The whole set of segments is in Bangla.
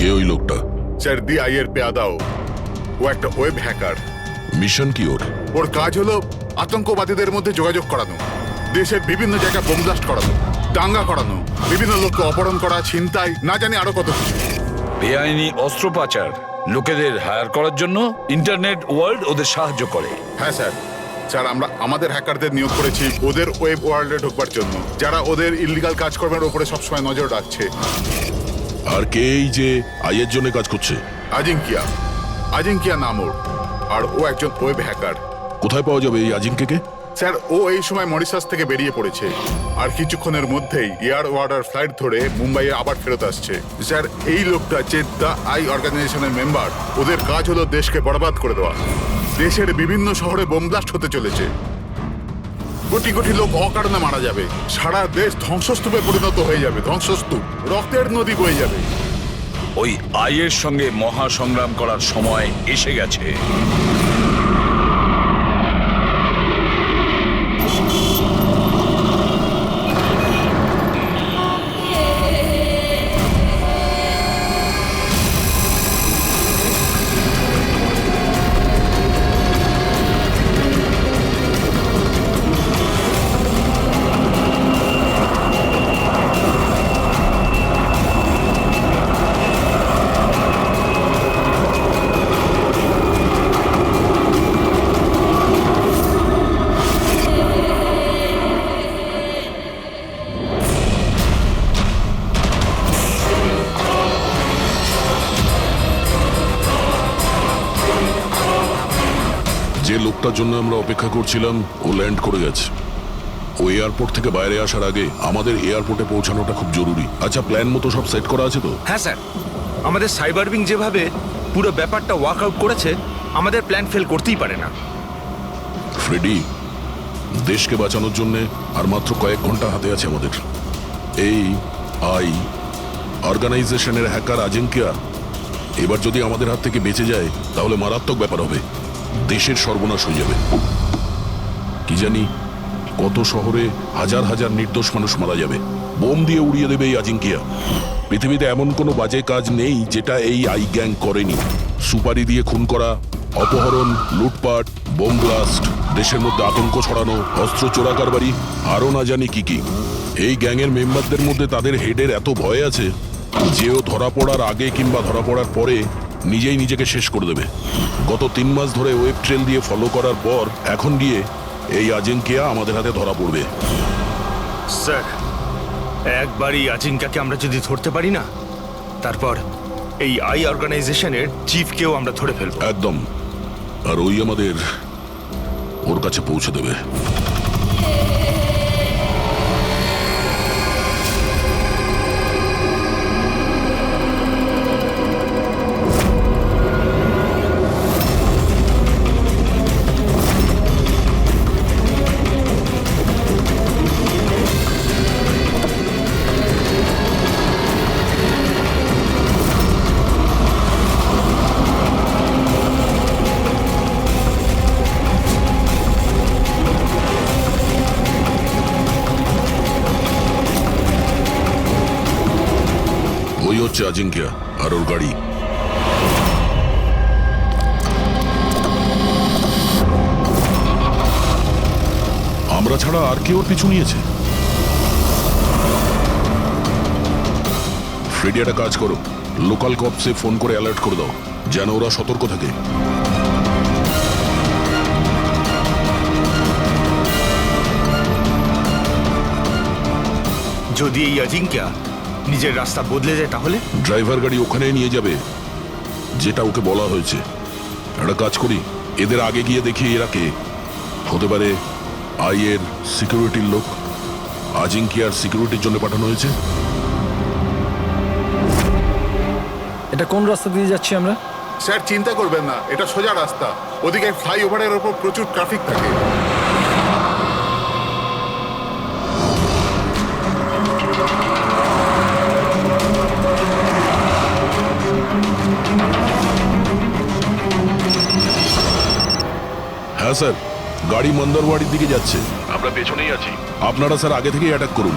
কে ওই লোকটা? স্যার DI এর পেয়াদাও। ও একটা ওয়েব হ্যাকার। মিশন কি ওর? ওর কাজ হলো আতঙ্কবাদীদের মধ্যে যোগাযোগ করানো, দেশের বিভিন্ন জায়গায় বোম ব্লাস্ট করানো, দাঙ্গা করানো, বিভিন্ন লোককে অপহরণ করা, ছিনতাই, না জানি আরো কত কিছু। বেআইনি অস্ত্র পাচার, লোকেদের হায়ার করার জন্য ইন্টারনেট ওয়ার্ল্ড ওদের সাহায্য করে। হ্যাঁ স্যার। স্যার আমরা আমাদের হ্যাকারদের নিয়োগ করেছি ওদের ওয়েব ওয়ার্ল্ডে ঢোকবার জন্য, যারা ওদের ইললিগাল কাজকর্মের উপরে সবসময় নজর রাখছে। আর কে এই যে আইয়ের জন্য কাজ করছে? আজিঙ্কিয়া। আজিঙ্কিয়া নাম ওর। আর ও একজন ওয়েব হ্যাকার। কোথায় পাওয়া যাবে এই আজিঙ্কেকে? স্যার ও এই সময় মরিশাস থেকে বেরিয়ে পড়েছে, আর কিছুক্ষণের মধ্যেই এয়ার ওয়ার্ডার ফ্লাইট ধরে মুম্বাইয়ে আবার ফেরত আসছে। স্যার এই লোকটা যে দ্য আই অর্গানাইজেশনের মেম্বার, ওদের কাজ হলো দেশকে বরবাদ করে দেওয়া। দেশের বিভিন্ন শহরে বোম ব্লাস্ট হতে চলেছে, কোটি কোটি লোক অকারণে মারা যাবে, সারা দেশ ধ্বংসস্তূপে পরিণত হয়ে যাবে, ধ্বংসস্তূপ, রক্তের নদী বয়ে যাবে। ওই আইয়ের সঙ্গে মহা সংগ্রাম করার সময় এসে গেছে। যে লোকটার জন্য আমরা অপেক্ষা করছিলাম ও ল্যান্ড করে গেছে। ও এয়ারপোর্ট থেকে বাইরে আসার আগে আমাদের এয়ারপোর্টে পৌঁছানোটা খুব জরুরি। আচ্ছা, প্ল্যান মতো সব সেট করা আছে তো? হ্যাঁ স্যার, আমাদের সাইবার উইং যেভাবে পুরো ব্যাপারটা ওয়ার্কআউট করেছে, আমাদের প্ল্যান ফেল করতেই পারে না। ফ্রেডি, দেশকে বাঁচানোর জন্য আর মাত্র কয়েক ঘন্টা হাতে আছে আমাদের। এই আই অর্গানাইজেশনের হ্যাকার আজিঙ্কিয়া এবার যদি আমাদের হাত থেকে বেঁচে যায় তাহলে মারাত্মক ব্যাপার হবে, দেশের সর্বনাশ হয়ে যাবে। কি জানি কত শহরে হাজার হাজার নির্দোষ মানুষ মারা যাবে, বোম দিয়ে উড়িয়ে দেবে এই আজিঙ্কিয়া। পৃথিবীতে এমন কোনো বাজে কাজ নেই যেটা এই আই গ্যাং করেনি। সুপারি দিয়ে খুন করা, অপহরণ, লুটপাট, বোম ব্লাস্ট, দেশের মধ্যে আতঙ্ক ছড়ানো, অস্ত্র চোরাকারবারি, আরও না জানি কি কি। এই গ্যাংয়ের মেম্বারদের মধ্যে তাদের হেডের এত ভয় আছে যে ও ধরা পড়ার আগে কিংবা ধরা পড়ার পরে নিজেই নিজেকে শেষ করে দেবে। গত 3 মাস ধরে ওয়েব ট্রেল দিয়ে ফলো করার পর এখন গিয়ে এই আজিঙ্কিয়া আমাদের হাতে ধরা পড়বে। স্যার, একবারই আজিঙ্কাকে আমরা যদি ধরতে পারি না, তারপর এই আই অর্গানাইজেশনের চিফকেও আমরা ধরে ফেলবো। একদম। আর ওই আমাদের ওর কাছে পৌঁছে দেবে। ওই হচ্ছে আজিঙ্কিয়া আর ওর গাড়ি। আমরা ছাড়া আর কেউ ওর পিছু নিয়েছে। ফ্রেডি, একটা কাজ করো, লোকাল কপসে ফোন করে অ্যালার্ট করে দাও যেন ওরা সতর্ক থাকে। যদি এই আজিঙ্কা নিজের রাস্তা বদলে যায় তাহলে? ড্রাইভার গাড়ি ওখানে নিয়ে যাবে যেটা ওকে বলা হয়েছে। একটা কাজ করি, এদের আগে গিয়ে দেখি এরা কে হতে পারে। আইয়ের সিকিউরিটির লোক, আজিঙ্কিয়ার সিকিউরিটির জন্য পাঠানো হয়েছে। এটা কোন রাস্তা দিয়ে যাচ্ছি আমরা? স্যার চিন্তা করবেন না, এটা সোজা রাস্তা। ওদিকে ফ্লাইওভারের ওপর প্রচুর ট্রাফিক থাকে। হ্যাঁ স্যার, গাড়ি মন্দরওয়াড়ির দিকে যাচ্ছে। আমরা পেছনেই আছি। আপনারা স্যার আগে থেকেই অ্যাটাক করুন।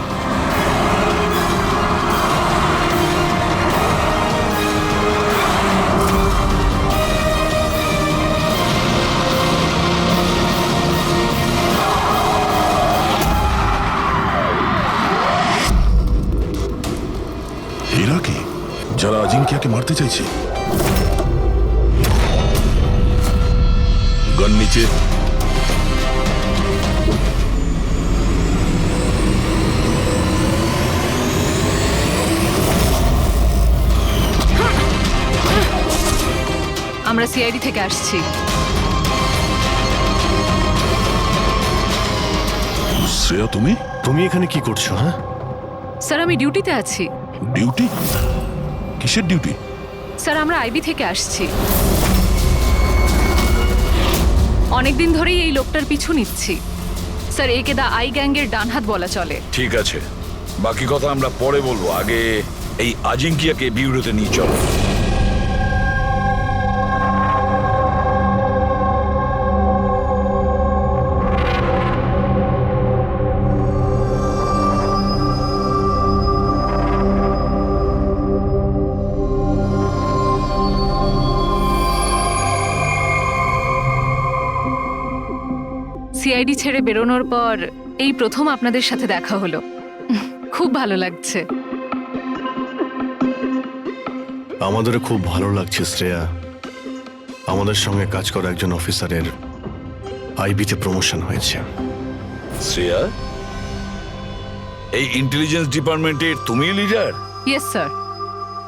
যারা আজিঙ্কিয়াকে মারতে চাইছে। গান নিচে। আমরা সিআইডি থেকে আসছি। শ্রেয়া, তুমি তুমি এখানে কি করছো? হ্যাঁ, স্যার আমি ডিউটিতে আছি। ডিউটি? কিসের ডিউটি? স্যার আমরা আইবি থেকে আসছি। অনেকদিন ধরেই এই লোকটার পিছু নিচ্ছি। স্যার একে দা আই গ্যাংয়ের ডানহাত বলা চলে। ঠিক আছে, বাকি কথা আমরা পরে বলবো। আগে এই আজিঙ্কিয়াকে বিউরোতে নিয়ে চলো। সিআইডি ছেড়ে বেরোনোর পর এই প্রথম আপনাদের সাথে দেখা হলো। খুব ভালো লাগছে। আমাদেরও খুব ভালো লাগছে শ্রেয়া। আমাদের সঙ্গে কাজ করা একজন অফিসারের আইবিতে প্রমোশন হয়েছে। শ্রেয়া, এই ইন্টেলিজেন্স ডিপার্টমেন্টের তুমি লিডার? Yes sir.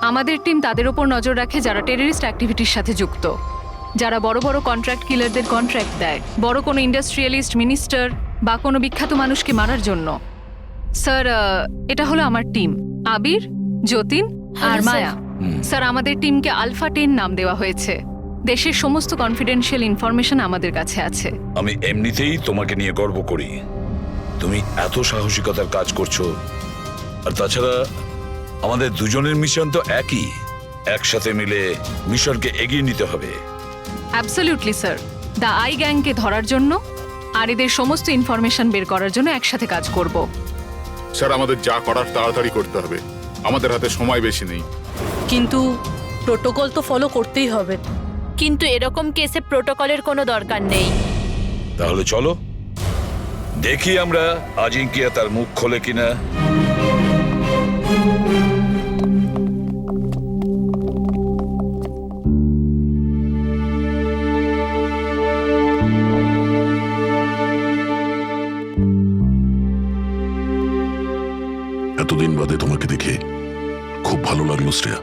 আমাদের টিম তাদের ওপর নজর রাখে যারা টেররিস্ট অ্যাক্টিভিটির সাথে যুক্ত, যারা বড় বড় কন্ট্রাক্ট কিলারদের কন্ট্রাক্ট দেয়, বড় কোনো ইন্ডাস্ট্রিয়ালিস্ট, মিনিস্টার বা কোনো বিখ্যাত মানুষকে মারার জন্য। স্যার এটা হলো আমার টিম, আবির, যতীন আর মায়া। স্যার আমাদের টিমকে আলফা 10 নাম দেওয়া হয়েছে। দেশের সমস্ত কনফিডেন্সিয়াল ইনফরমেশন আমাদের কাছে আছে। আমি এমনিতেই তোমাকে নিয়ে গর্ব করি। তুমি এত সাহসিকতার কাজ করছো। আর তাছাড়া আমাদের দুজনের মিশন তো একই, একসাথে মিলে মিশনকে এগিয়ে নিতে হবে। Absolutely sir. দ্য আই গ্যাংকে ধরার জন্য আর এদের সমস্ত ইনফরমেশন বের করার জন্য একসাথে কাজ করব। স্যার আমাদের যা করার তাড়াতাড়ি করতে হবে, আমাদের হাতে সময় বেশি নেই। কিন্তু প্রোটোকল তো ফলো করতেই হবে। কিন্তু এরকম কেসে প্রোটোকলের কোনো দরকার নেই। তাহলে চলো দেখি আমরা আজিঙ্কিয়া তার মুখ খোলে কিনা। এতদিন বাদে তোমাকে দেখে খুব ভালো লাগলো Shreya.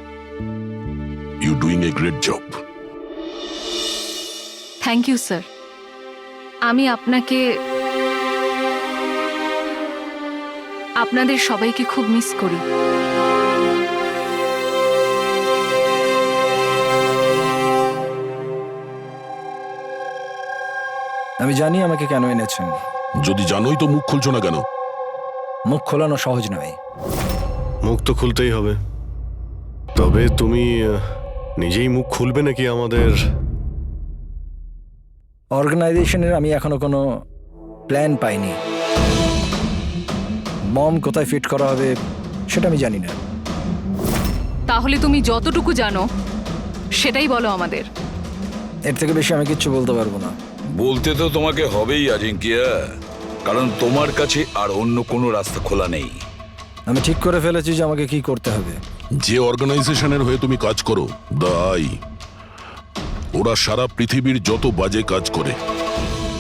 You doing a great job. Thank you sir. আমি আপনাদের সবাইকে খুব মিস করি। আমি জানি আমাকে কেন এনেছেন। যদি জানোই তো মুখ খুলছো না কেন? মুখ খোলানো সহজ নয়। মুখ তো খুলতেই হবে। তবে তুমি নিজেই মুখ খুলবে নাকি আমাদের? অর্গানাইজেশনের আমি এখনো কোনো প্ল্যান পাইনি। বম কোথায় ফিট করা হবে সেটা আমি জানি না। তাহলে তুমি যতটুকু জানো সেটাই বলো আমাদের। এর থেকে বেশি আমি কিচ্ছু বলতে পারবো না। বলতে তো তোমাকে হবেই আজিঙ্কিয়া, কারণ তোমার কাছে আর অন্য কোনো রাস্তা খোলা নেই। আমি ঠিক করে ফেলেছি যে আমাকে কি করতে হবে। যে অর্গানাইজেশনের হয়ে তুমি কাজ করো, দ্য আই, ওরা সারা পৃথিবীর যত বাজে কাজ করে,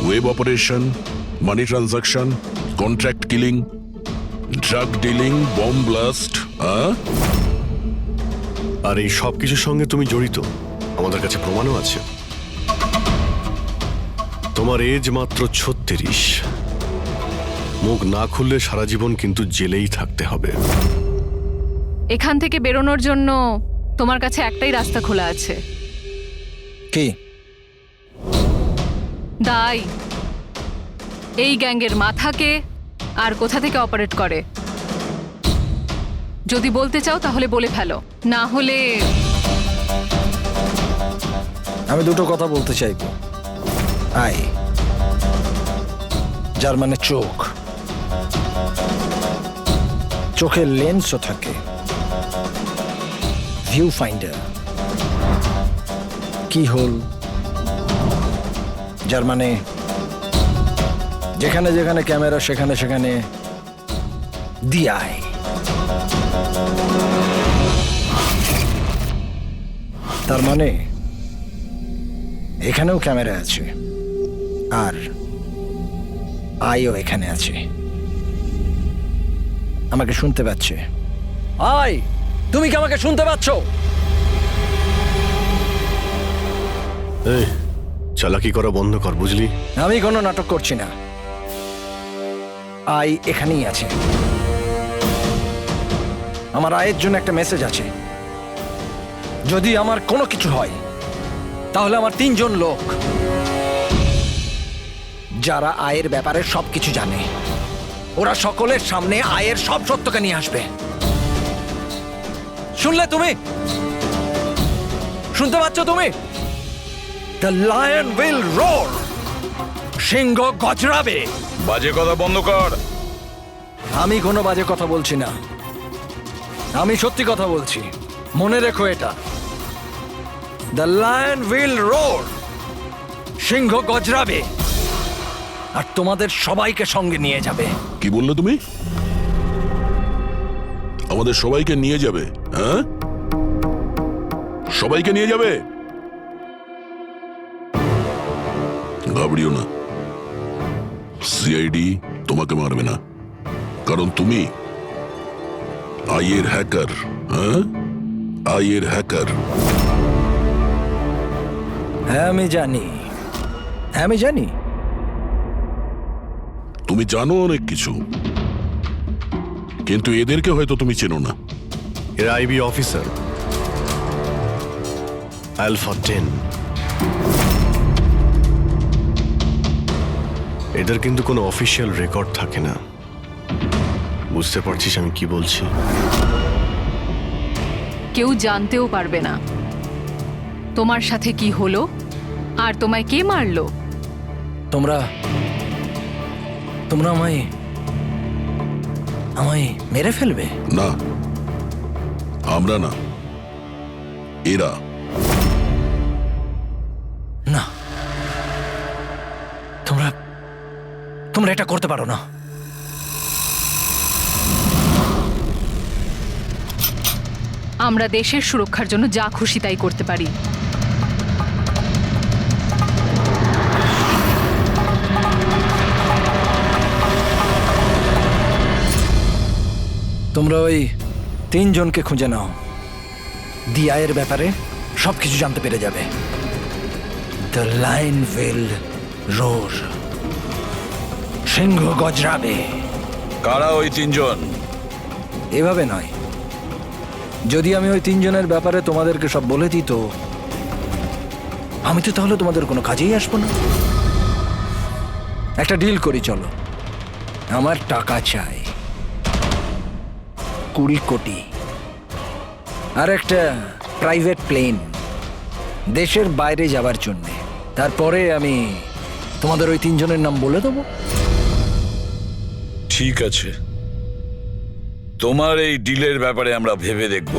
web operation, money transaction, contract killing, drug dealing, bomb blast, আর এই সব কিছুর সঙ্গে তুমি জড়িত, আমাদের কাছে প্রমাণও আছে। তোমার এজ মাত্র 36। মুখ না খুললে সারা জীবন কিন্তু জেলেই থাকতে হবে। এখান থেকে বেরোনোর জন্য তোমার কাছে একটাই রাস্তা খোলা আছে। কি? দাই এই গ্যাংয়ের মাথাকে আর কোথা থেকে অপারেট করে যদি বলতে চাও তাহলে বলে ফেলো, না হলে আমি দুটো কথা বলতে চাইবো। আই, যার মানে চোখ, চোখের লেন্সও থাকে, ভিউ ফাইন্ডার, কি হোল, যার মানে যেখানে যেখানে ক্যামেরা সেখানে সেখানে দি আই। তার মানে এখানেও ক্যামেরা আছে, আর আইও এখানে আছে। আমাকে শুনতে পাচ্ছে? আই, তুমি কি আমাকে শুনতে পাচ্ছ? এই চালাকি করা বন্ধ কর, বুঝলি? আমি কোনো নাটক করছি না। আই এখানেই আছে। আমার আয়ের জন্য একটা মেসেজ আছে। যদি আমার কোনো কিছু হয় তাহলে আমার 3 জন লোক, যারা আয়ের ব্যাপারে সবকিছু জানে, ওরা সকলের সামনে আয়ের সব সত্যকে নিয়ে আসবে। শুনলে তুমি? শুনতে পাচ্ছ তুমি? The lion will roar. সিংহ গজরাবে। বাজে কথা বন্ধ কর। আমি কোনো বাজে কথা বলছি না, আমি সত্যি কথা বলছি। মনে রেখো এটা। The lion will roar. সিংহ গজরাবে আর তোমাদের সবাইকে সঙ্গে নিয়ে যাবে। কি বললে তুমি? আমাদের সবাইকে নিয়ে যাবে? হ্যাঁ, সবাইকে নিয়ে যাবে? ঘাবড়িও না, সিআইডি তোমাকে মারবে না, কারণ তুমি আইয়ের হ্যাকার। হ্যাঁ, আইয়ের হ্যাকার। হ্যাঁ আমি জানি, হ্যাঁ আমি জানি। তুমি জানো অনেক কিছু, কিন্তু এদেরকে হয়তো তুমি চেনো না। এরা আইবি অফিসার, আলফা 10। এদের কিন্তু কোনো অফিসিয়াল রেকর্ড থাকে না। বুঝতে পারছিস আমি কি বলছি? কেউ জানতেও পারবে না তোমার সাথে কি হলো আর তোমায় কে মারলো। তোমরা তোমরা আমায় আমায় মেরে ফেলবে? না, আমরা না, এরা। না, তোমরা তোমরা এটা করতে পারো না। আমরা দেশের সুরক্ষার জন্য যা খুশি তাই করতে পারি। তোমরা ওই 3 জনকে খুঁজে নাও। দিয়ায়ের ব্যাপারে সবকিছু জানতে পেরে যাবে। The lion will roar. সিংহ গজরাবে। কারা ওই 3 জন? এভাবে নয়। যদি আমি ওই 3 জনের ব্যাপারে তোমাদেরকে সব বলে দিই তো আমি তো তাহলে তোমাদের কোনো কাজেই আসবো না। একটা ডিল করি, চলো। আমার টাকা চাই 20 কোটি, আর একটা প্রাইভেট প্লেন দেশের বাইরে যাবার জন্য। তারপরে আমি তোমাদের ওই 3 জনের নাম বলে দেবো। ঠিক আছে, তোমার এই ডিলের ব্যাপারে আমরা ভেবে দেখব,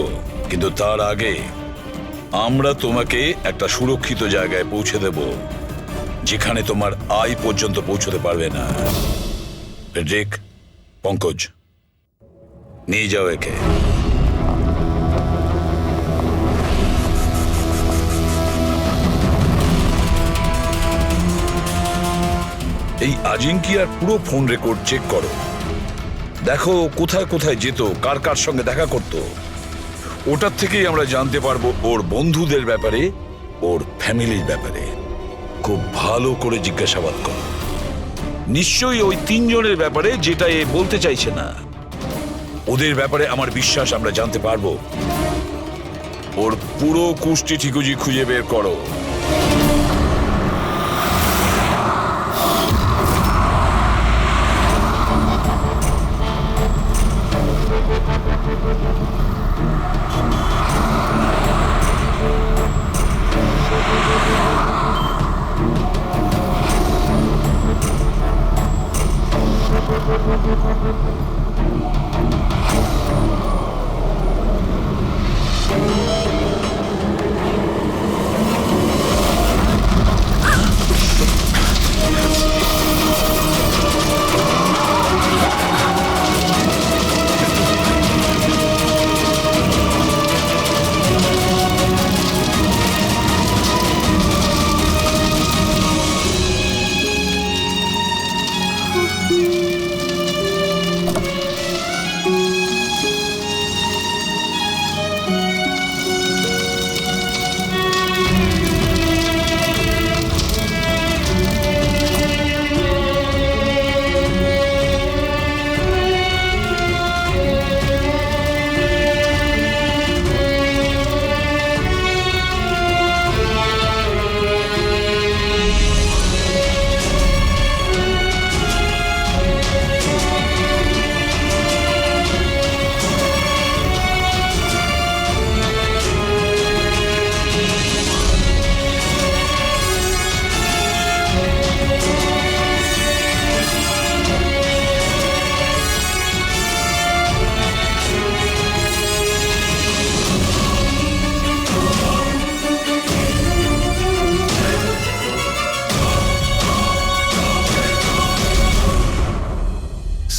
কিন্তু তার আগে আমরা তোমাকে একটা সুরক্ষিত জায়গায় পৌঁছে দেব, যেখানে তোমার আয় পর্যন্ত পৌঁছতে পারবে না। রেক, পঙ্কজ, নিয়ে যাও একে। এই আজিঙ্কিয়ার পুরো ফোন রেকর্ড চেক করো। দেখো কোথায় কোথায় যেত, কার কার সঙ্গে দেখা করত। ওটার থেকেই আমরা জানতে পারবো ওর বন্ধুদের ব্যাপারে, ওর ফ্যামিলির ব্যাপারে। খুব ভালো করে জিজ্ঞাসাবাদ করো। নিশ্চয়ই ওই 3 জনের ব্যাপারে, যেটা এ বলতে চাইছে না। ওদের ব্যাপারে আমার বিশ্বাস আমরা জানতে পারবো। ওর পুরো কুষ্টি ঠিকুজি খুঁজে বের করো।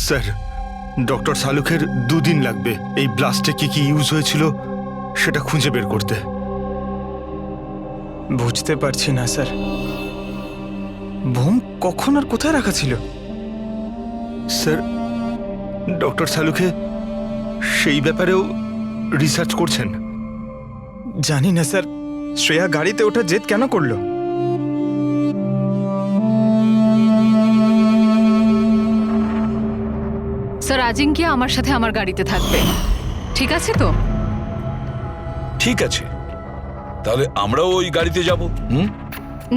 স্যার, ডক্টর সালুকের 2 দিন লাগবে এই ব্লাস্টে কি কি ইউজ হয়েছিল সেটা খুঁজে বের করতে। বুঝতে পারছি না স্যার, বোম কখন আর কোথায় রাখা ছিল? স্যার, ডক্টর সালুকে সেই ব্যাপারেও রিসার্চ করছেন। জানি না স্যার, শ্রেয়া গাড়িতে ওঠা জেদ কেন করলো? স্যার, আজিঙ্কিয়া আমার সাথে আমার গাড়িতে থাকবে, ঠিক আছে তো? ঠিক আছে, তাহলে আমরাও ওই গাড়িতে যাব।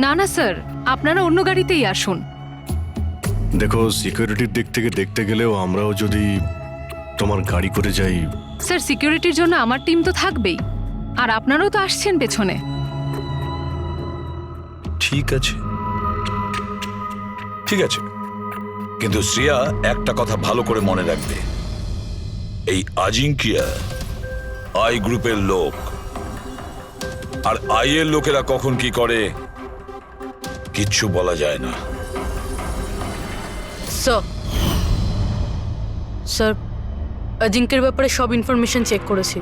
না না স্যার, আপনারা অন্য গাড়িতেই আসুন। দেখো, সিকিউরিটির দিক থেকে দেখতে গেলেও আমরাও যদি তোমার গাড়ি করে যাই। স্যার, সিকিউরিটির জন্য আমার টিম তো থাকবেই, আর আপনারাও তো আসছেন পেছনে। ঠিক আছে, ঠিক আছে, কিন্তু শ্রেয়া একটা কথা ভালো করে মনে রাখবে, এই আজিঙ্কিয়া আই গ্রুপের লোক, আর আই এর লোকেরা কখন কি করে কিচ্ছু বলা যায় না। স্যার, অজিঙ্কের ব্যাপারে সব ইনফরমেশন চেক করেছি।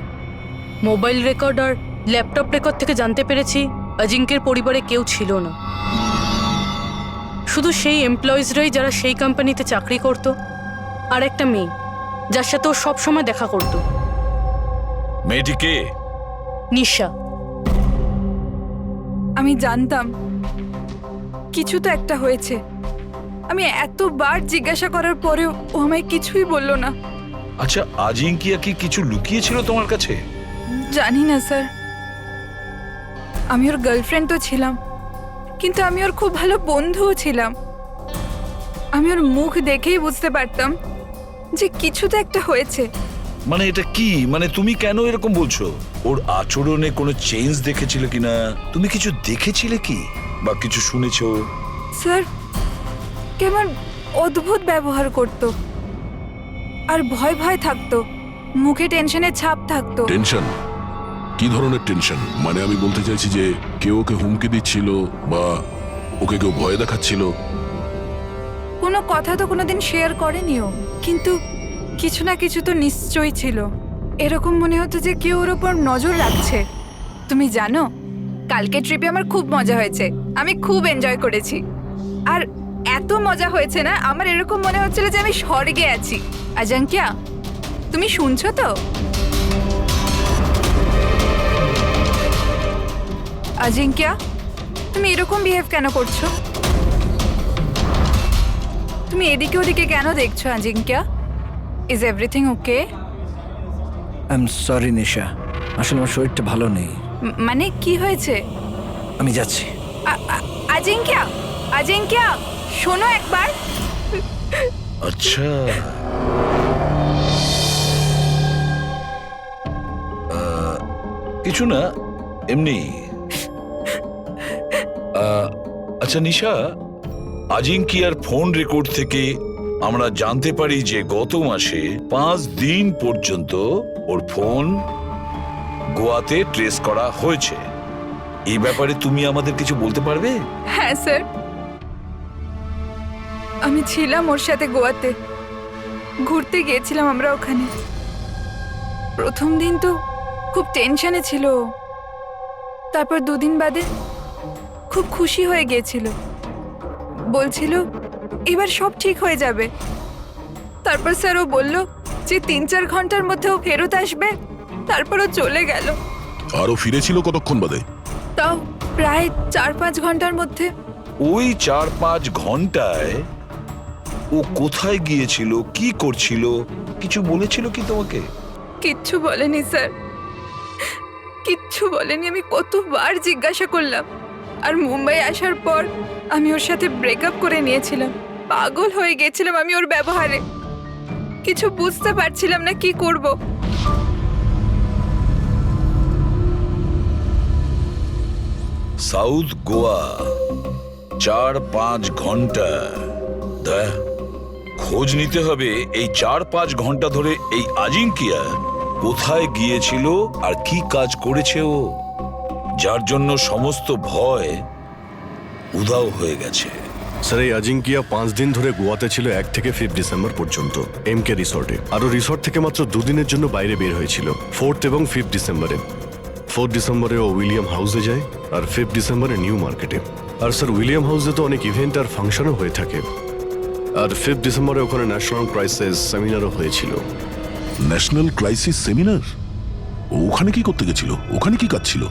মোবাইল রেকর্ড আর ল্যাপটপ রেকর্ড থেকে জানতে পেরেছি অজিঙ্কের পরিবারে কেউ ছিল না, শুধু সেই এমপ্লয়িজরাই যারা সেই কোম্পানিতে চাকরি করত, আর একটা মেয়ে যার সাথে ও সবসময় দেখা করত। মেয়েটি কে? নিশা। আমি জানতাম কিছু তো একটা হয়েছে। আমি এতবার জিজ্ঞাসা করার পরেও ও আমায় কিছুই বলল না। আচ্ছা, আজিঙ্কিয়া কি কিছু লুকিয়েছিল তোমার কাছে? জানি না স্যার, আমি ওর গার্লফ্রেন্ড তো ছিলাম, কিন্তু আমি ওর খুব ভালো বন্ধুও ছিলাম। আমি ওর মুখ দেখেই বুঝতে পারতাম যে কিছু তো একটা হয়েছে। মানে এটা কি, মানে তুমি কেন এরকম বলছো? ওর আচরণে কোনো চেঞ্জ দেখেছিলে কিনা? তুমি কিছু দেখেছিলে কি, বা কিছু শুনেছো? স্যার, কেমন অদ্ভুত ব্যবহার করত, আর ভয় ভয় থাকতো, মুখে টেনশনের ছাপ থাকতো। টেনশন? কি ধরনের টেনশন? মানে আমি বলতে চাইছি যে কেউ ওকে হুমকি দিচ্ছিল বা ওকে কেউ ভয় দেখাচ্ছিল? কোনো কথা তো কোনোদিন শেয়ার করেনি ও, কিন্তু কিছু না কিছু তো নিশ্চয়ই ছিল। এরকম মনে হতো যে কেউ ওর ওপর নজর রাখছে। তুমি জানো, কালকে ট্রিপে আমার খুব মজা হয়েছে, আমি খুব এনজয় করেছি। আর এত মজা হয়েছে না, আমার এরকম মনে হচ্ছিল যে আমি স্বর্গে আছি। আজাঙ্কিয়া, তুমি শুনছো তো? আজিঙ্কিয়া, তুমি এরকম বিহেভ কেন করছো? তুমি এদিকে ওদিকে কেন দেখছো Ajinkya? Is everything okay? I am sorry Nisha, আসলে আমার শরীরটা ভালো নেই। মানে কি হয়েছে? আমি যাচ্ছি। আজিঙ্কিয়া, আজিঙ্কিয়া, শোনো একবার। আচ্ছা, কিছু না, এমনি। আচ্ছা নিশা, আজিঙ্কিয়ার ফোন রেকর্ড থেকে আমরা জানতে পারি যে গত মাসে 5 দিন পর্যন্ত ওর ফোন গোয়াতে ট্রেস করা হয়েছে। এই ব্যাপারে তুমি আমাদের কিছু বলতে পারবে? হ্যাঁ স্যার, আমি ছিলাম ওর সাথে গোয়াতে, ঘুরতে গিয়েছিলাম আমরা ওখানে। প্রথম দিন তো খুব টেনশনে ছিল ও, তারপর 2 দিন বাদে খুব খুশি হয়ে গিয়েছিল, বলছিল এবার সব ঠিক হয়ে যাবে। তারপর স্যার ও বলল যে 3-4 ঘন্টার মধ্যে ও ফেরত আসবে, তারপর ও চলে গেল। আরো ফিরেছিল কতক্ষণ বাদে? তাও প্রায় 4-5 ঘন্টার মধ্যে। ওই 4-5 ঘন্টায় ও কোথায় গিয়েছিল, কি করছিল, কিছু বলেছিল কি তোমাকে? কিচ্ছু বলেনি স্যার, কিচ্ছু বলেনি। আমি কতবার জিজ্ঞাসা করলাম, আর মুম্বাই আসার পর আমি ওর সাথে ব্রেকআপ করে নিয়েছিলাম। পাগল হয়ে গেছিলাম আমি ওর ব্যবহারে, কিছু বুঝতে পারছিলাম না কি করব। সাউথ গোয়া 4-5 ঘন্টা, খোঁজ নিতে হবে এই 4-5 ঘন্টা ধরে এই আজিঙ্কিয়া কোথায় গিয়েছিল আর কি কাজ করেছে ও, যার জন্য সমস্ত ভয় উধাও হয়ে গেছে। স্যার এই আজিঙ্কিয়া 5 দিন ধরে গোয়াতে ছিল 1 থেকে 5 ডিসেম্বর পর্যন্ত এমকে রিসর্টে। আরও রিসর্ট থেকে মাত্র 2 দিনের জন্য বাইরে বের হয়েছিল 4th এবং 5th ডিসেম্বরে। 4th ডিসেম্বরে ও উইলিয়াম হাউসে যায় আর 5th ডিসেম্বরে নিউ মার্কেটে। আর স্যার উইলিয়াম হাউসে তো অনেক ইভেন্ট আর ফাংশনও হয়ে থাকে। আর 5th ডিসেম্বরে ওখানে ন্যাশনাল ক্রাইসিস সেমিনারও হয়েছিল। National crisis seminar? ওখানে কি করতে গেছিল? ওখানে কি কাজ ছিল?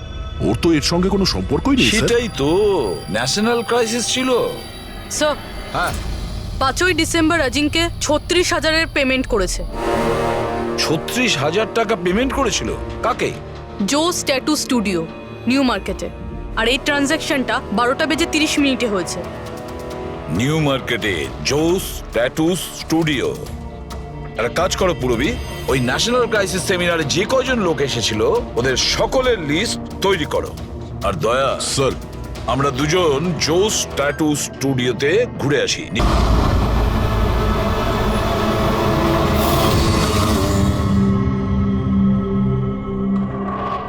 ওর তো এর সঙ্গে কোনো সম্পর্কই নেই স্যার। সেটাই তো, ন্যাশনাল ক্রাইসিস ছিল। স্যার হ্যাঁ, 5ই ডিসেম্বর অজিঙ্কে 36,000-এর পেমেন্ট করেছে। 36,000 টাকা পেমেন্ট করেছিল? কাকে? জোস ট্যাটু স্টুডিও, নিউ মার্কেটে। আর এই ট্রানজ্যাকশনটা 12টা বেজে 30 মিনিটে হয়েছে। নিউ মার্কেটে জোস ট্যাটু স্টুডিও। একটা কাজ করো পুরবি, ওই ন্যাশনাল ক্রাইসিস সেমিনারে যে কয়জন লোক এসেছিল ওদের সকলের লিস্ট তৈরি করো। আর দয়া, স্যার, আমরা দুজন জোস ট্যাটু স্টুডিওতে ঘুরে আসি।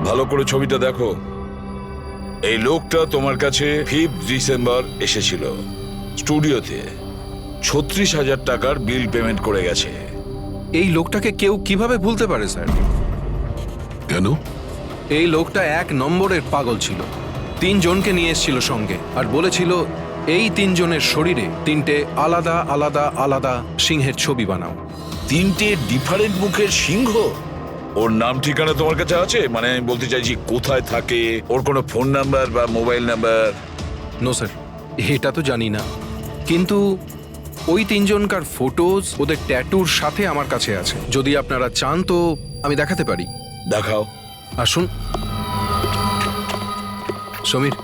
ভালো করে ছবিটা দেখো। এই লোকটা তোমার কাছে 5th ডিসেম্বর এসেছিল স্টুডিওতে, 36,000 টাকার বিল পেমেন্ট করে গেছে। এই লোকটাকে কেউ কিভাবে ভুলতে পারে স্যার? কেন? এই লোকটা 1 নম্বরের পাগল ছিল। 3 জনকে নিয়ে এসেছিল সঙ্গে আর বলেছিল এই 3 জনের শরীরে 3টে আলাদা আলাদা আলাদা সিংহের ছবি বানাও। 3টে ডিফারেন্ট মুখের সিংহ? ওর নাম ঠিকানা তোমার কাছে আছে? মানে আমি বলতে চাইছি কোথায় থাকে, ওর কোনো ফোন নাম্বার বা মোবাইল নাম্বার? নো স্যার, এটা তো জানি না, কিন্তু ওই 3 জনকার ফটোজ ওদের ট্যাটুর সাথে আমার কাছে আছে। যদি আপনারা চান তো আমি দেখাতে পারি। দেখাও। আসুন সমীর।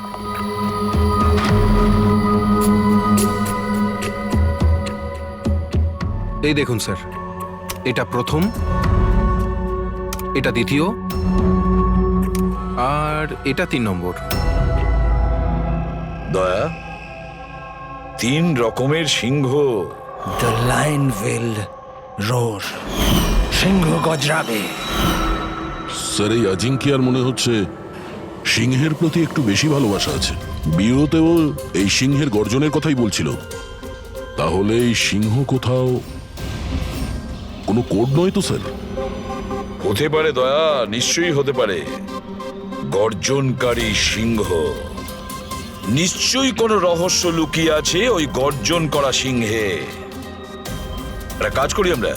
এই দেখুন স্যার, এটা প্রথম, এটা দ্বিতীয়, আর এটা 3 নম্বর। দয়া, 3 রকমের সিংহ। The lion will roar. সিংহ গজরাবে। স্যার এই আজিঙ্কিয়ার মনে হচ্ছে সিংহের প্রতি একটু বেশি ভালোবাসা আছে। বিয়েতেও এই সিংহের গর্জনের কথাই বলছিল। তাহলে এই সিংহ কোথাও কোনো কোড নয় তো স্যার? হতে পারে দয়া, নিশ্চয়ই হতে পারে। গর্জনকারী সিংহ, নিশ্চয়ই কোনো রহস্য লুকিয়ে আছে ওই গর্জন করা সিংহে। একটা কাজ করি, আমরা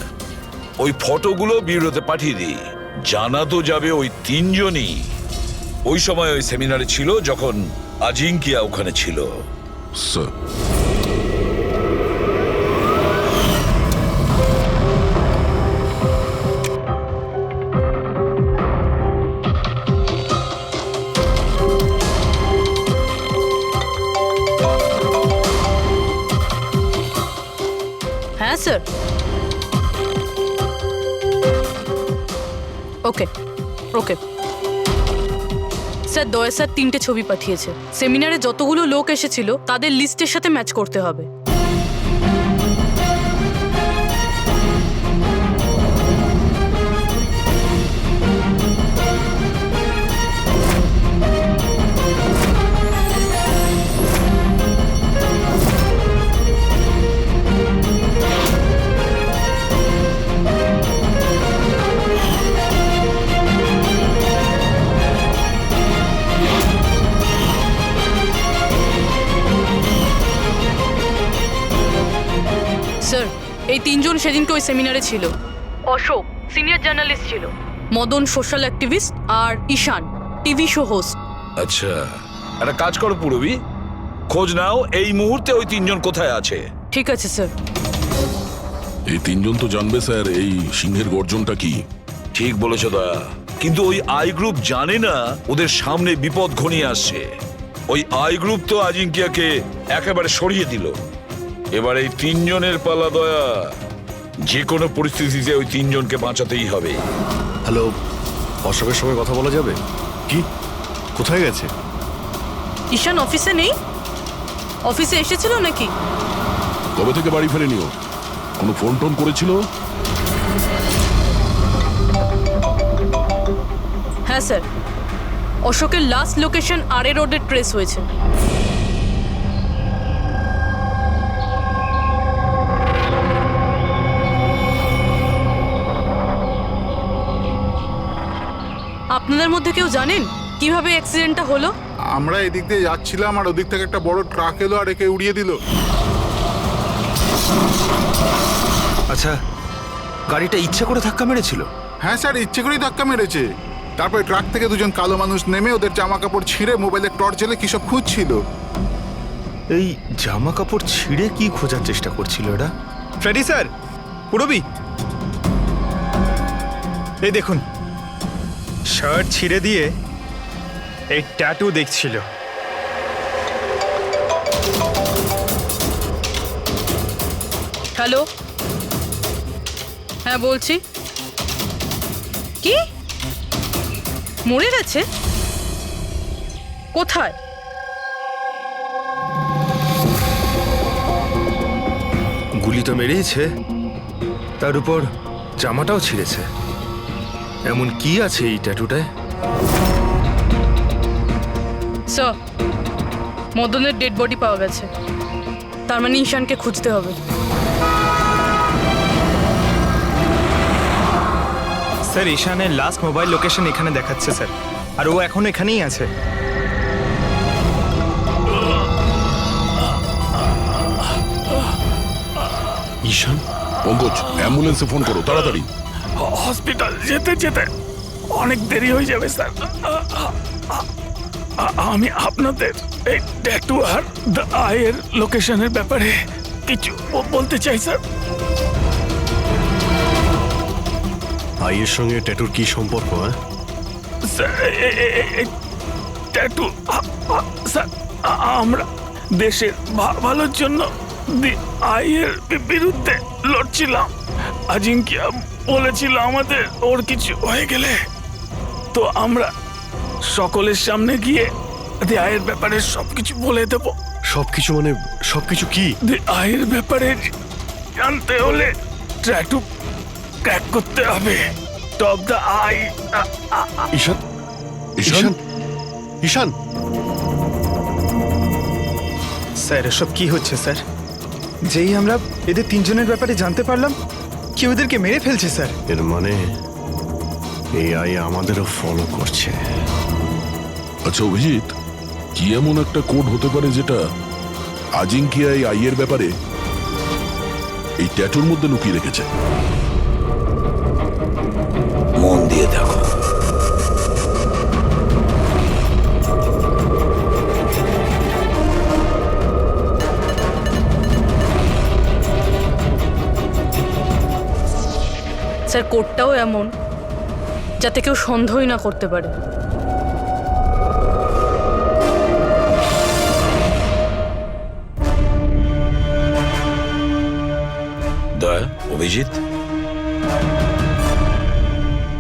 ওই ফটোগুলো ব্যুরোতে পাঠিয়ে দিই। জানা তো যাবে ওই 3 জনই ওই সময় ওই সেমিনারে ছিল যখন আজিঙ্কিয়া ওখানে ছিল। স্যার, হ্যাঁ স্যার। ওকে ওকে স্যার, দয়া স্যার 3টে ছবি পাঠিয়েছে। সেমিনারে যতগুলো লোক এসেছিল তাদের লিস্টের সাথে ম্যাচ করতে হবে। স্যার, এই 3 জন সেদিনকে ওই সেমিনারে ছিল। অশোক সিনিয়র জার্নালিস্ট ছিল, মদন সোশ্যাল অ্যাক্টিভিস্ট, আর ঈশান টিভি শো হোস্ট। আচ্ছা, একটা কাজ করো পুরবি, খোঁজ নাও এই মুহূর্তে ওই 3 জন কোথায় আছে। ঠিক আছে স্যার। এই 3 জন তো জানবে স্যার এই সিংহের গর্জনটা কি। ঠিক বলেছো দয়া, কিন্তু ওই আই গ্রুপ জানে না ওদের সামনে বিপদ ঘনিয়ে আসছে। ওই আই গ্রুপ তো আজিঙ্কিয়াকে একেবারে সরিয়ে দিল। এবার এই 3 জনের পালা দয়া। যে কোনো পরিস্থিতিতে ওই 3 জনকে বাঁচাতেই হবে। হ্যালো, অশোকের সঙ্গে কথা বলা যাবে কি? কোথায় গেছে? ঈশান অফিসে নেই? অফিসে এসেছিল নাকি? কবে থেকে বাড়ি ফেরেনিও? কোনো ফোন টোন করেছিল? হ্যাঁ স্যার, অশোকের লাস্ট লোকেশন আরে রোডে ট্রেস হয়েছে। আপনাদের মধ্যে কেউ জানেন কিভাবে অ্যাক্সিডেন্টটা হলো? আমরা এদিক দিয়ে যাচ্ছিলাম আর ওদিক থেকে একটা বড় ট্রাক এলো আর একে উড়িয়ে দিল। আচ্ছা, গাড়িটা ইচ্ছে করে ধাক্কা মেরেছিল? হ্যাঁ স্যার, ইচ্ছে করেই ধাক্কা মেরেছে। তারপরে ট্রাক থেকে দুজন কালো মানুষ নেমে ওদের জামা কাপড় ছিঁড়ে মোবাইলের টর্চ জ্বেলে কি সব খুঁজছিল। এই জামা কাপড় ছিঁড়ে কি খোঁজার চেষ্টা করছিল এরা? ফ্রেডি স্যার, পুরবি, এই দেখুন, শার্ট ছিঁড়ে দিয়ে এই ট্যাটু দেখছিল। হ্যালো, হ্যাঁ বলছি। কি মরে গেছে? কোথায়? গুলি তো মেরেইছে, তার উপর জামাটাও ছিঁড়েছে। এমন কি আছে এই ট্যাটুটায়? স্যার, মদনের ডেড বডি পাওয়া গেছে। তার মানে ঈশানকে খুঁজতে হবে। স্যার, ঈশানের লাস্ট মোবাইল লোকেশন এখানে দেখাচ্ছে স্যার, আর ও এখন এখানেই আছে। ঈশান, পঙ্কজ, অ্যাম্বুলেন্সে ফোন করো তাড়াতাড়ি। হসপিটাল যেতে যেতে অনেক দেরি হয়ে যাবে স্যার। আমি আপনাদের এই ট্যাটু আর দ্য আইয়ের লোকেশনের ব্যাপারে কিছু বলতে চাই স্যার। আইয়ের সঙ্গে ট্যাটুর কি সম্পর্ক? হ্যাঁ স্যার, এই ট্যাটু স্যার, আমরা দেশের ভালোর জন্য দি আইয়ের বিরুদ্ধে লড়ছিলাম। আজিঙ্কিয়া বলেছিল আমাদের ওর কিছু হয়ে গেলে তো আমরা সকলের সামনে গিয়ে দি আইয়ের ব্যাপারে সবকিছু বলে দেব। সবকিছু মানে সবকিছু কি? দি আইয়ের ব্যাপারে জানতে হলে ট্যাটু ক্র্যাক করতে হবে। Top the eye. Ishan, Ishan, Ishan, sir, এসব কি হচ্ছে স্যার? যেই আমরা এদের তিনজনের ব্যাপারে জানতে পারলাম, কেউ এদেরকে মেরে ফেলছে স্যার। এর মানে এই আই আমাদেরও ফলো করছে। আচ্ছা অভিজিৎ, কি এমন একটা কোড হতে পারে যেটা আজিঙ্কিয়া এই আইয়ের ব্যাপারে এই ট্যাটুর মধ্যে লুকিয়ে রেখেছে? মন দিয়ে দেখো। স্যার, কোডটাও এমন যাতে কেউ সন্দেহই না করতে পারে। দয়া, অভিজিৎ,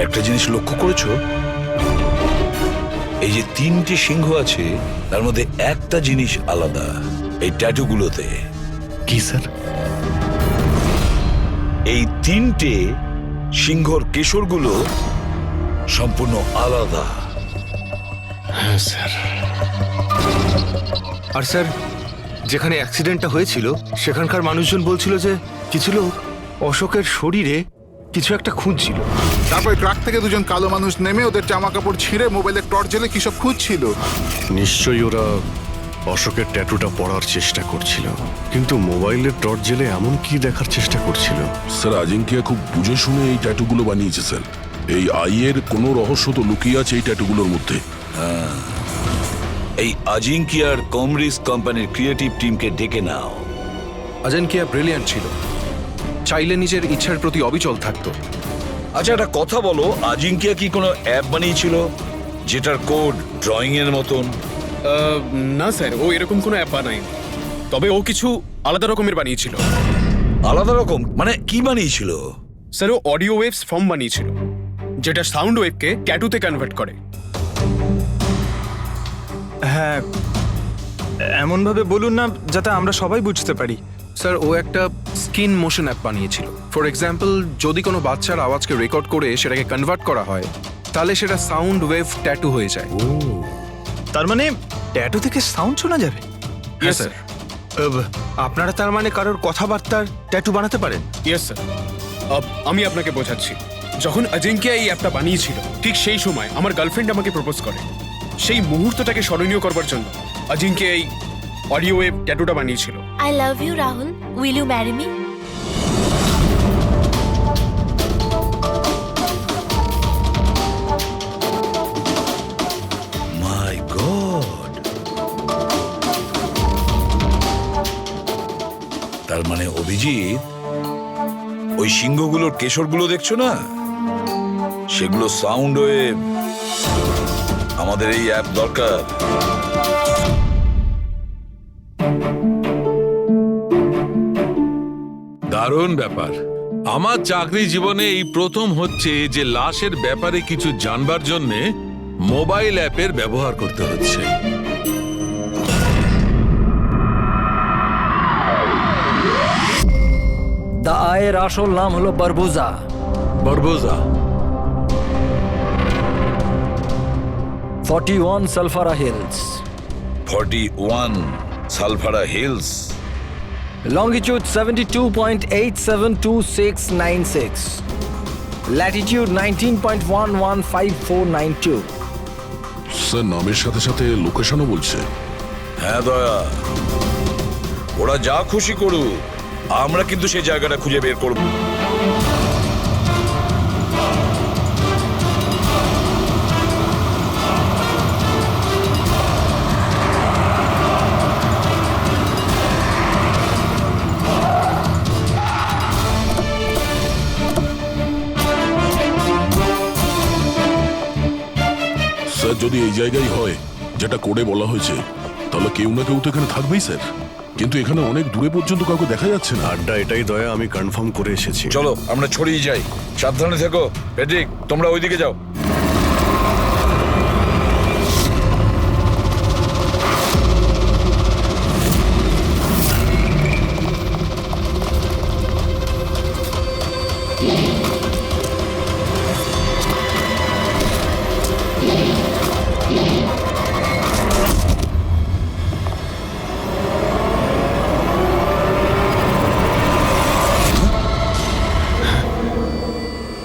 একটা জিনিস লক্ষ্য করেছো? এই যে তিনটে সিংহ আছে তার মধ্যে একটা জিনিস আলাদা এই ট্যাটুগুলোতে। কি স্যার? এই তিনটে সিংহর কেশরগুলো সম্পূর্ণ আলাদা। হ্যাঁ স্যার। আর স্যার, যেখানে অ্যাক্সিডেন্টটা হয়েছিল সেখানকার মানুষজন বলছিল যে কিছু লোক অশোকের শরীরে কিছু একটা খুঁজছিল। তারপরে ট্রাক থেকে দুজন কালো মানুষ নেমে ওদের জামা কাপড় ছিঁড়ে মোবাইলের টর্চ জ্বেলে কি সব খুঁজছিল। নিশ্চয়ই ওরা অশোকের ট্যাটুটা পড়ার চেষ্টা করছিল, কিন্তু মোবাইলের টর্চ জেলে এমন কি দেখার চেষ্টা করছিল? স্যার, আজিঙ্কিয়া খুব বুঝে শুনে এই ট্যাটুগুলো বানিয়েছে স্যার। এই আইয়ের কোনো রহস্য তো লুকিয়ে আছে এই ট্যাটুগুলোর মধ্যে। এই আজিঙ্কিয়ার কমরিস কোম্পানির ক্রিয়েটিভ টিমকে ডেকে নাও। আজিঙ্কিয়া ব্রিলিয়ান্ট ছিল, চাইলে নিজের ইচ্ছার প্রতি অবিচল থাকতো। আচ্ছা, একটা কথা বলো, আজিঙ্কিয়া কি কোনো অ্যাপ বানিয়েছিল যেটার কোড ড্রয়িং এর মতন? না স্যার, ও এরকম কোনো অ্যাপ বানায়নি। তবে ও কিছু আলাদা রকমের বানিয়েছিল। আলাদা রকম মানে কি বানিয়েছিল? স্যার, ও অডিও ওয়েভস ফর্ম বানিয়েছিল, যেটা সাউন্ড ওয়েভকে ট্যাটুতে কনভার্ট করে। হ্যাঁ, এমনভাবে বলুন না যাতে আমরা সবাই বুঝতে পারি। স্যার, ও একটা স্কিন মোশন অ্যাপ বানিয়েছিল। ফর এক্সাম্পল, যদি কোনো বাচ্চার আওয়াজকে রেকর্ড করে সেটাকে কনভার্ট করা হয়, তাহলে সেটা সাউন্ড ওয়েভ ট্যাটু হয়ে যায়। তার মানে ট্যাটু থেকে সাউন্ড শোনা যাবে? Yes sir. আপনারা তার মানে কারোর কথাবার্তার ট্যাটু বানাতে পারেন? Yes sir. আমি আপনাকে বোঝাচ্ছি। যখন অজিঙ্ক্য এই অ্যাপটা বানিয়েছিল ঠিক সেই সময় আমার গার্লফ্রেন্ড আমাকে প্রপোজ করে। সেই মুহূর্তটাকে স্মরণীয় করবার জন্য অজিঙ্ক্য এই অডিও ওয়েভ ট্যাটুটা বানিয়েছিল। I love you Rahul, will you marry me? My god, তার মানে অভিজিৎ, ওই সিংহগুলোর কেশরগুলো দেখছো না, সেগুলো সাউন্ড ওয়েভ। আমাদের এই অ্যাপ দরকার। দারুণ ব্যাপার। আমার চাকরি জীবনে এই প্রথম হচ্ছে যে লাশের ব্যাপারে কিছু জানবার জন্যে মোবাইল অ্যাপের ব্যবহার করতে হচ্ছে। দা আয়ের আসল নাম হলো Barbuja. Barboza. 41 Salfara Hills, 41 Salfara Hills, longitude 72.872696, latitude 19.115492. Sir নামের সাথে সাথে লোকেশনও বলছে। হ্যাঁ দয়া, ওরা যা খুশি করুক, আমরা কিন্তু সেই জায়গাটা খুঁজে বের করব। স্যার যদি এই জায়গায় হয় যেটা কোডে বলা হয়েছে, তাহলে কেউ না কেউ তো এখানে থাকবেই স্যার। কিন্তু এখানে অনেক দূরে পর্যন্ত কাউকে দেখা যাচ্ছে না। আড্ডা এটাই দয়া, আমি কনফার্ম করে এসেছি। চলো আমরা ছড়িয়ে যাই, সাবধানে থেকো। পেড্রিক, তোমরা ওইদিকে যাও।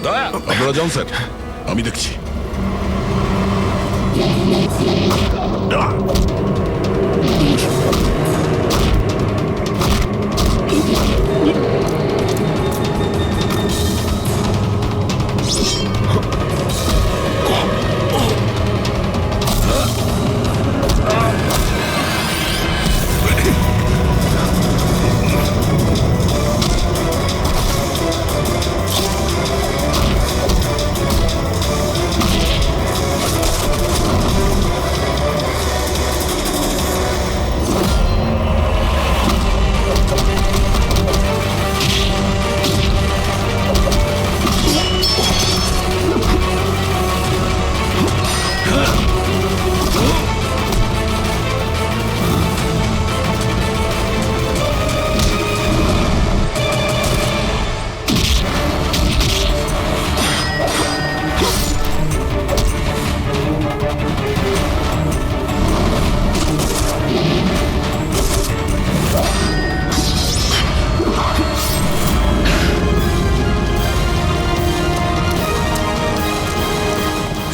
দয়া, আপনারা যান স্যার, আমি দেখছি।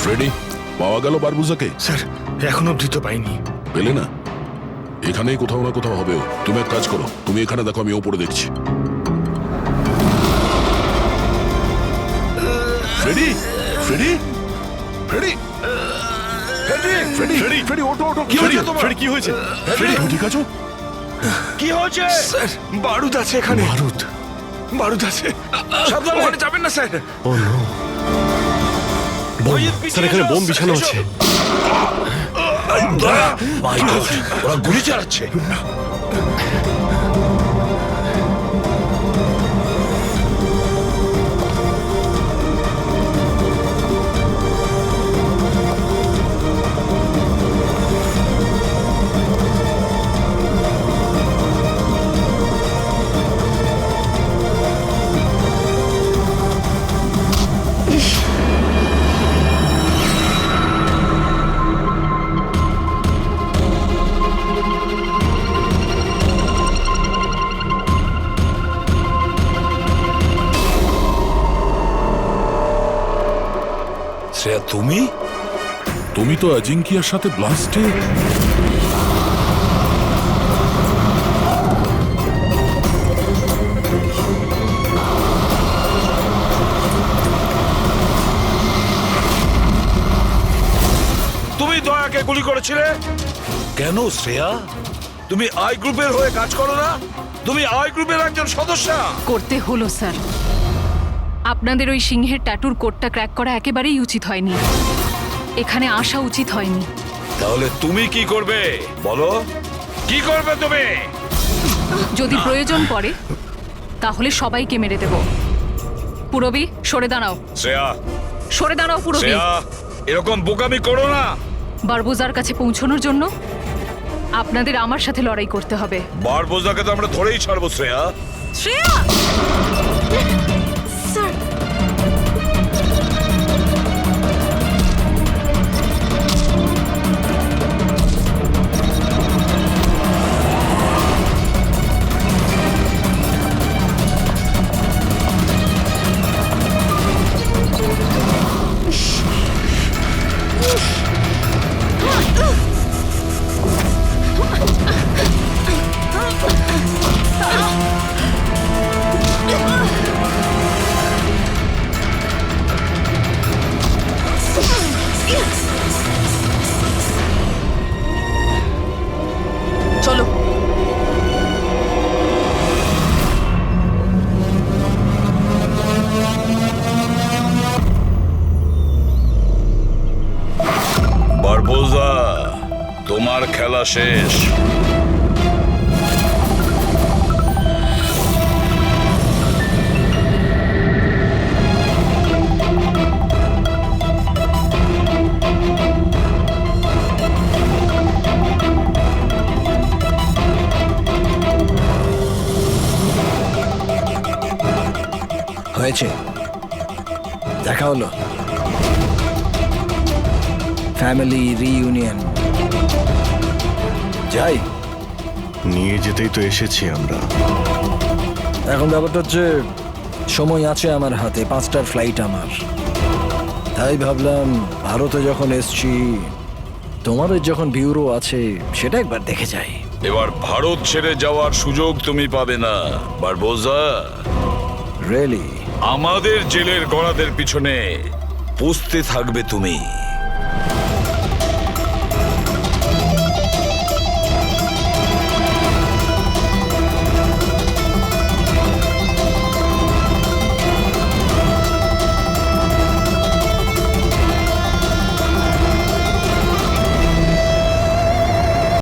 ফ্রেডি, পাওয়া গেল বারবুজাকে? স্যার এখন অবধি তো পাইনি। পেলে না? এখানেই কোথাও না কোথাও হবে ও। তুমি এক কাজ করো, তুমি এখানে দেখো, আমি ওপরে দেখছি। Freddie, Freddie, Freddie, Freddie, Freddie, Freddie, ওঠো, ওঠো। কি হয়েছে তোমার? ফ্রেডি, কি হয়েছে? ফ্রেডি, তুমি ঠিক আছো? কি হয়েছে? স্যার বারুদ আছে এখানে। বারুদ? বারুদ আছে, সাবধানে। ওখানে যাবেন না স্যার। ও নো, স্যার এখানে বোম বিছানো আছে। মাই গড, ওরা গুলি চালাচ্ছে। তুমি? তুমি তো অজিঙ্কিয়ার সাথে ব্লাস্টে তুমি দয়াকে গুলি করেছিলে কেন শ্রেয়া? তুমি আই গ্রুপের হয়ে কাজ করো না? তুমি আই গ্রুপের একজন সদস্য। করতে হলো স্যার। আপনাদের ওই সিংহের ট্যাটুর কোডটা ক্র্যাক করা একেবারেই উচিত হয়নি, এখানে আসা উচিত হয়নি। তাহলে তুমি কি করবে বলো? কি করবে তুমি? যদি প্রয়োজন পড়ে তাহলে সবাইকে মেরে দেব। পুরবি সরে দাঁড়াও, শ্রেয়া, সরে দাঁড়াও পুরবি। শ্রেয়া, এরকম বোকামি করো না। বারবুজার কাছে পৌঁছানোর জন্য আপনাদের আমার সাথে লড়াই করতে হবে। বারবোজাকে তো আমরা ধরেই ছাড়বো শ্রেয়া। শ্রেয়া স্যার, চলো। বারবোজা, তোমার খেলা শেষ। হয়েছে, দেখা হলো, ফ্যামিলি রিইউনিয়ন। যাই, নিয়ে যেতেই তো এসেছি আমরা। এখন ব্যাপারটা হচ্ছে সময় আছে আমার হাতে, 5টার ফ্লাইট আমার। তাই ভাবলাম ভারতে যখন এসছি, তোমাদের যখন ব্যুরো আছে সেটা একবার দেখে যাই। এবার ভারত ছেড়ে যাওয়ার সুযোগ তুমি পাবে না বারবোজা। রিয়েলি? আমাদের জেলের গড়াদের পিছনে পুষতে থাকবে তুমি।